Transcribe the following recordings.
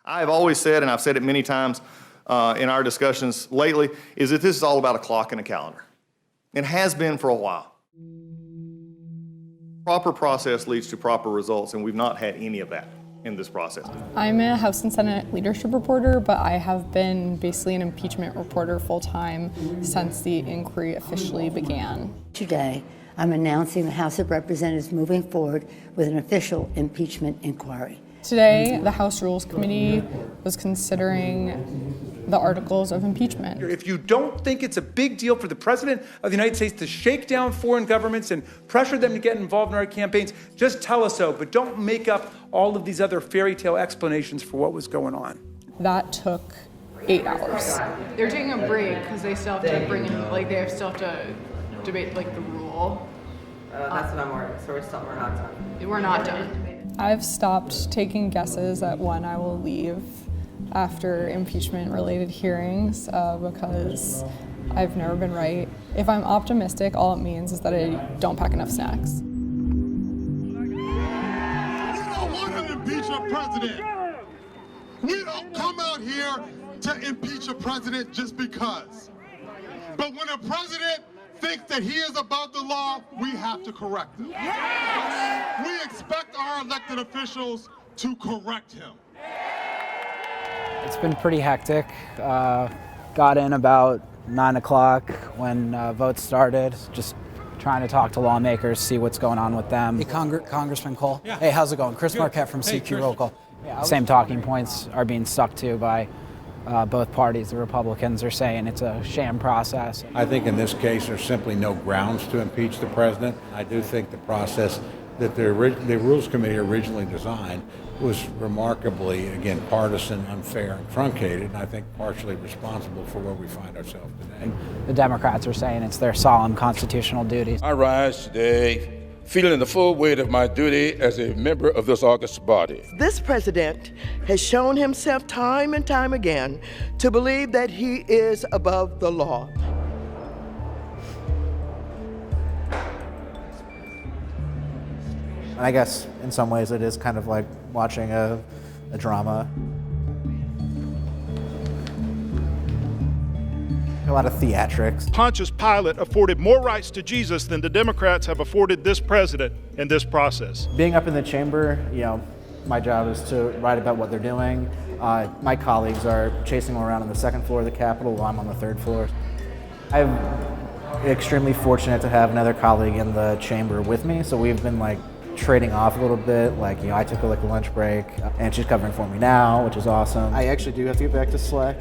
I've always said, and I've said it many times in our discussions lately, is that this is all about a clock and a calendar. It has been for a while. Proper process leads to proper results, and we've not had any of that in this process. I'm a House and Senate leadership reporter, but I have been basically an impeachment reporter full-time since the inquiry officially began. Today, I'm announcing the House of Representatives moving forward with an official impeachment inquiry. Today, the House Rules Committee was considering the articles of impeachment. If you don't think it's a big deal for the President of the United States to shake down foreign governments and pressure them to get involved in our campaigns, just tell us so, but don't make up all of these other fairy tale explanations for what was going on. That took 8 hours. They're taking a break because they still have to bring in, they still have to debate the rule. That's what I'm worried. So we're not done. We're not done. I've stopped taking guesses at when I will leave after impeachment-related hearings because I've never been right. If I'm optimistic, all it means is that I don't pack enough snacks. We don't want to impeach a president. We don't come out here to impeach a president just because. But when a president thinks that he is above the law, we have to correct him. Yes! We expect our elected officials to correct him. It's been pretty hectic. Got in about 9 o'clock when votes started, just trying to talk to lawmakers, see what's going on with them. Hey, Congressman Cole. Yeah. Hey, how's it going? Chris Marquette from CQ Roll Call. Yeah, same talking points are being stuck to by both parties. The Republicans are saying it's a sham process. I think in this case there's simply no grounds to impeach the president. I do think the process that the Rules Committee originally designed was remarkably, again, partisan, unfair, and truncated, and I think partially responsible for where we find ourselves today. The Democrats are saying it's their solemn constitutional duty. I rise today feeling the full weight of my duty as a member of this august body. This president has shown himself time and time again to believe that he is above the law. I guess in some ways it is kind of like watching a drama. A lot of theatrics. Pontius Pilate afforded more rights to Jesus than the Democrats have afforded this president in this process. Being up in the chamber, my job is to write about what they're doing. My colleagues are chasing them around on the second floor of the Capitol while I'm on the third floor. I'm extremely fortunate to have another colleague in the chamber with me, so we've been trading off a little bit. I took a lunch break, and she's covering for me now, which is awesome. I actually do have to get back to Slack.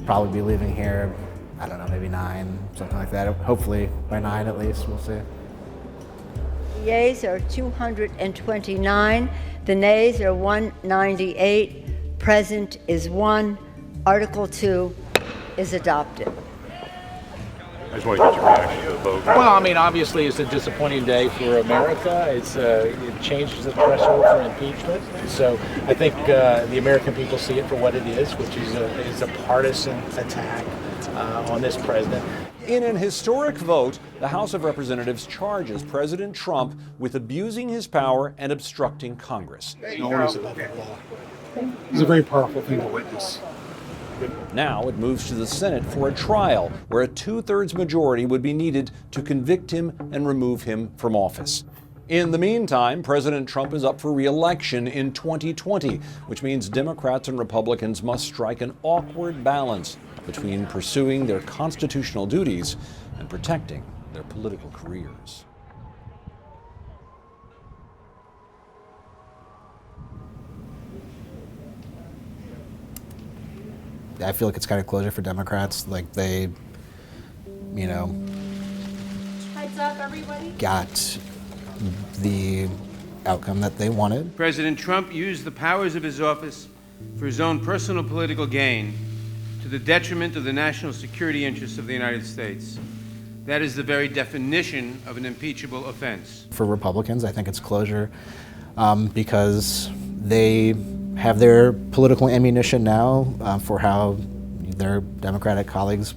Probably be leaving here, I don't know, maybe 9, something like that. Hopefully by 9 at least, we'll see. The yeas are 229, the nays are 198, present is 1, Article 2 is adopted. I just want to get your reaction to the vote. Well, obviously it's a disappointing day for America. It changes the threshold for impeachment. So I think the American people see it for what it is, which is a partisan attack on this president. In an historic vote, the House of Representatives charges President Trump with abusing his power and obstructing Congress. No one is above the law. It's a very powerful thing to witness. Now it moves to the Senate for a trial where a 2/3 majority would be needed to convict him and remove him from office. In the meantime, President Trump is up for re-election in 2020, which means Democrats and Republicans must strike an awkward balance between pursuing their constitutional duties and protecting their political careers. I feel like it's kind of closure for Democrats. They, Heads up, everybody. got the outcome that they wanted. President Trump used the powers of his office for his own personal political gain to the detriment of the national security interests of the United States. That is the very definition of an impeachable offense. For Republicans, I think it's closure because they have their political ammunition now for how their Democratic colleagues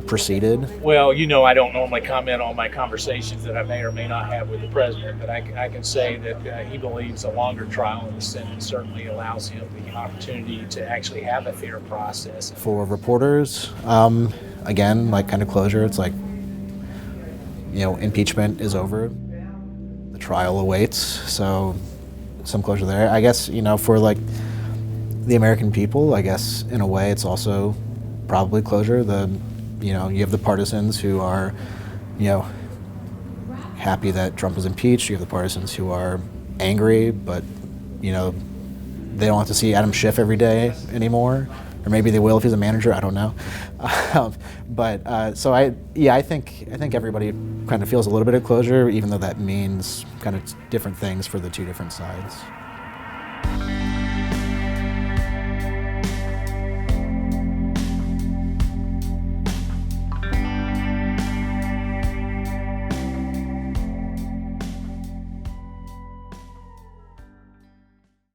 proceeded? Well, I don't normally comment on my conversations that I may or may not have with the president, but I can say that he believes a longer trial in the Senate certainly allows him the opportunity to actually have a fair process. For reporters, again, like kind of closure, it's like, impeachment is over. The trial awaits, so some closure there. I guess, for like the American people, I guess in a way it's also probably closure. You have the partisans who are, happy that Trump was impeached. You have the partisans who are angry, but, they don't have to see Adam Schiff every day anymore. Or maybe they will if he's a manager, I don't know. So I think everybody kind of feels a little bit of closure, even though that means kind of different things for the two different sides.